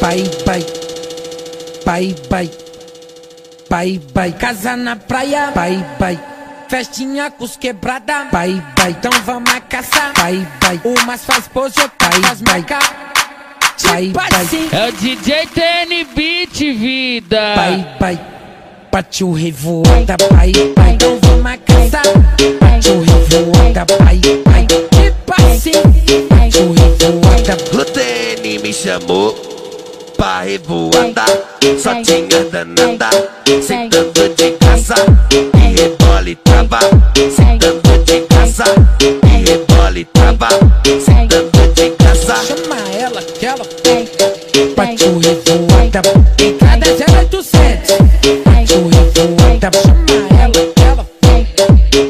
Pai, casa na praia, pai, festinha com os quebrada, pai, então vamos a caçar, pai, umas faz pose, outras faz marca, tipo assim. É o DJ TN Beat, vida. Pai, partiu revoada, pai, então vamos a caçar, partiu revoada, pai, tipo assim. Partiu revoada. O TN me chamou pra revoada, só tinha danada, sentando de caça, e rebola e trava, sentando de caça, e rebola e trava, sentando de caça. Chama ela que ela partiu revoada, entrada 0800. Partiu revoada, chama ela que ela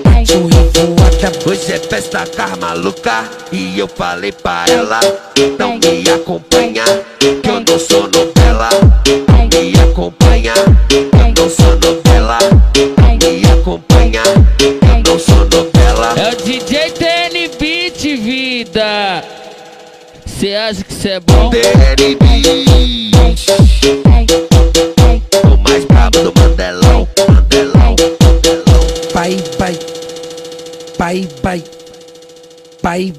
partiu revoada. Hoje é festa com as maluca, e eu falei pra ela, não me acompanha, que eu não sou novela. Me acompanha, eu não sou novela. Me acompanha, eu não sou novela. É o DJ TN Beat, vida. Cê acha que cê é bom? TN Beat, o mais brabo do Mandelão.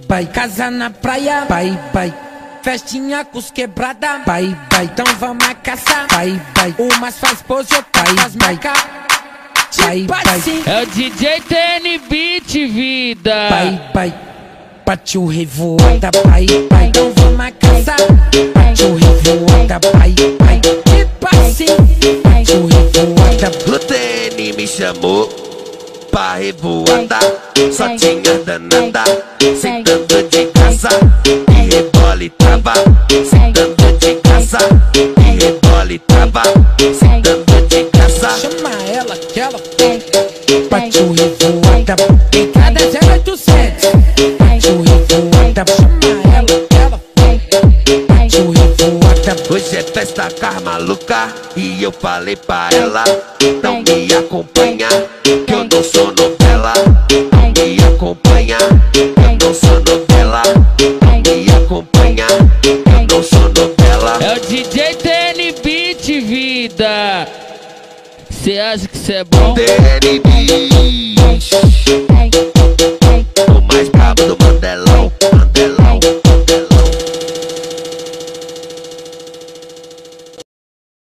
Pai, casa na praia, pai, festinha com os quebrada, pai, então vamos a caçar, pai, umas faz pose, outras faz marca, tipo assim. É o DJ TN Beat, vida. Pai, partiu revoada, pai, então vamos a caçar, partiu revoada, pai, tipo assim. Partiu revoada. O TN me chamou pra revoada, só tinha danada, sentando de caça, e rebola e trava, sentando de caça, e rebola e trava, sentando de caça. Chama ela que ela partiu revoada, entrada 0800. Partiu revoada, chama ela que ela partiu revoada. Hoje é festa com as maluca, e eu falei pra ela, não me acompanha, que eu não sou novela. Me acompanha, eu não sou novela. Me acompanha, eu não sou novela. É o DJ TN Beat, vida. Cê acha que cê é bom? TN Beat.